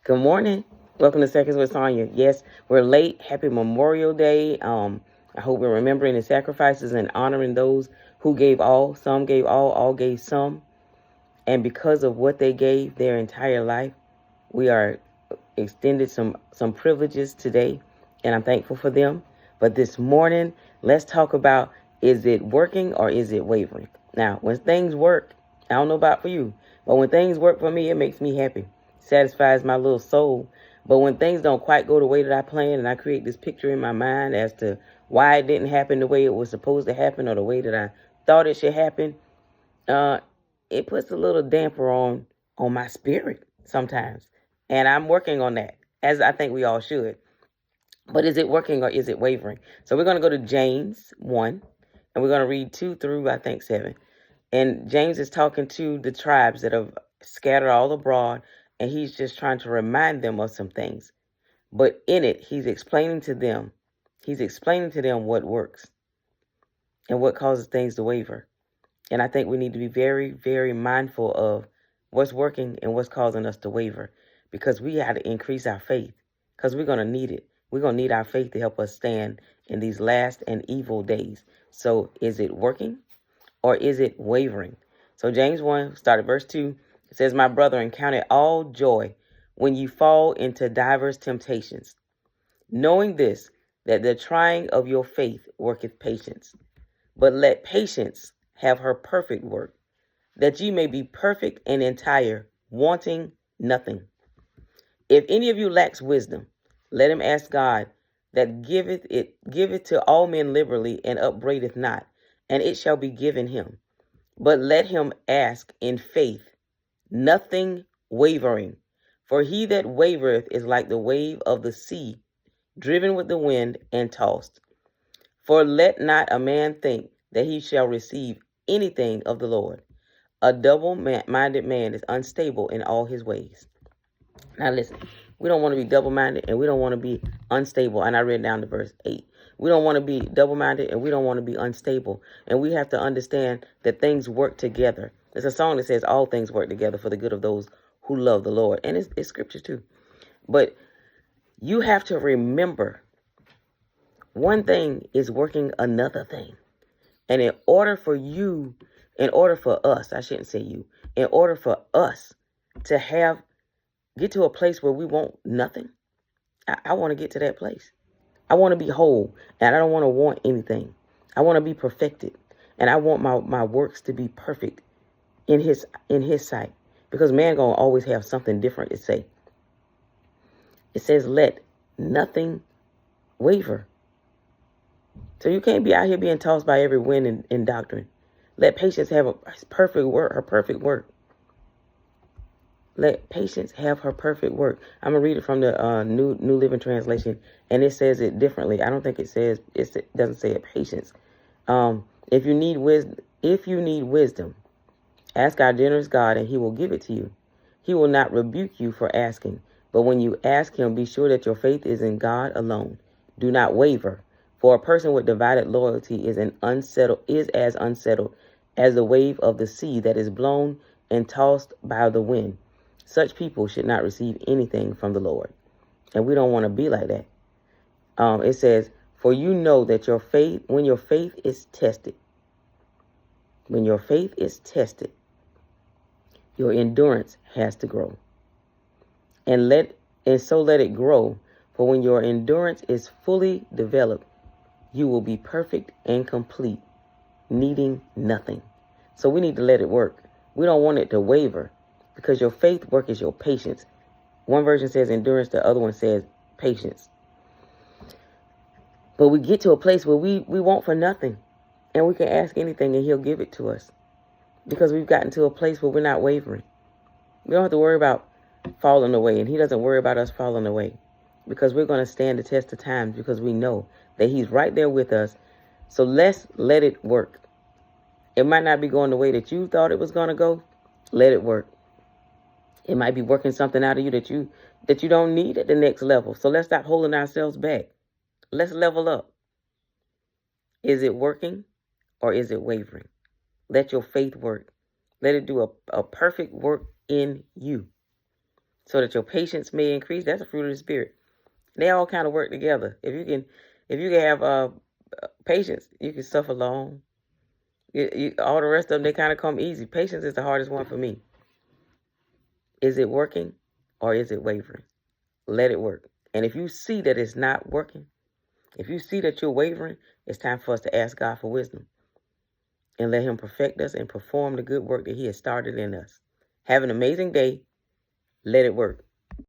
Good morning. Welcome to Seconds with Sonya. Yes, we're late. Happy Memorial Day. I hope we're remembering the sacrifices and honoring those who gave all. Some gave all gave some. And because of what they gave their entire life, we are extended some privileges today, and I'm thankful for them. But this morning, let's talk about, is it working or is it wavering? Now, when things work, I don't know about for you, but when things work for me, it makes me happy, satisfies my little soul. But when things don't quite go the way that I planned, and I create this picture in my mind as to why it didn't happen the way it was supposed to happen or the way that I thought it should happen, uh, it puts a little damper on my spirit sometimes. And I'm working on that, as I think we all should. But is it working or is it wavering? So we're going to go to James 1, and we're going to read 2 through, I think, 7. And James is talking to the tribes that have scattered all abroad, and he's just trying to remind them of some things. But in it, he's explaining to them what works and what causes things to waver. And I think we need to be very, very mindful of what's working and what's causing us to waver, because we got to increase our faith, because we're going to need it. We're going to need our faith to help us stand in these last and evil days. So is it working or is it wavering? So James 1, start at verse 2. It says, "My brethren, count it all joy when you fall into divers temptations, knowing this, that the trying of your faith worketh patience. But let patience have her perfect work, that ye may be perfect and entire, wanting nothing. If any of you lacks wisdom, let him ask God, that giveth to all men liberally, and upbraideth not, and it shall be given him. But let him ask in faith, nothing wavering. For he that wavereth is like the wave of the sea, driven with the wind and tossed. For let not a man think that he shall receive anything of the Lord. A double-minded man is unstable in all his ways." Now listen, we don't want to be double-minded, and we don't want to be unstable. And I read down to verse 8. We don't want to be double-minded, and we don't want to be unstable. And we have to understand that things work together. There's a song that says all things work together for the good of those who love the Lord. And it's scripture too. But you have to remember, one thing is working another thing. And in order for us, I shouldn't say you, in order for us to get to a place where we want nothing, I want to get to that place. I want to be whole, and I don't want to want anything. I want to be perfected, and I want my works to be perfect in his sight, because man gonna always have something different to say. It says, let nothing waver. So you can't be out here being tossed by every wind and doctrine. Let patience have her perfect work. Let patience have her perfect work. I'm going to read it from the New Living Translation, and it says it differently. I don't think it doesn't say it patience. If you need wisdom, ask our generous God, and he will give it to you. He will not rebuke you for asking, but when you ask him, be sure that your faith is in God alone. Do not waver. For a person with divided loyalty is as unsettled as the wave of the sea that is blown and tossed by the wind. Such people should not receive anything from the Lord. And we don't want to be like that. It says, for you know that when your faith is tested, your endurance has to grow. And so let it grow. For when your endurance is fully developed, you will be perfect and complete, needing nothing. So we need to let it work. We don't want it to waver, because your faith work is your patience. One version says endurance, the other one says patience. But we get to a place where we want for nothing, and we can ask anything and he'll give it to us, because we've gotten to a place where we're not wavering. We don't have to worry about falling away, and he doesn't worry about us falling away, because we're going to stand the test of time, because we know that he's right there with us. So let's let it work. It might not be going the way that you thought it was going to go. Let it work. It might be working something out of you that you don't need at the next level. So let's stop holding ourselves back. Let's level up. Is it working or is it wavering? Let your faith work. Let it do a perfect work in you. so that your patience may increase. That's a fruit of the Spirit. They all kind of work together. If you can have patience, you can suffer long. All the rest of them, they kind of come easy. Patience is the hardest one for me. Is it working or is it wavering? Let it work. And if you see that it's not working, if you see that you're wavering, it's time for us to ask God for wisdom and let him perfect us and perform the good work that he has started in us. Have an amazing day. Let it work.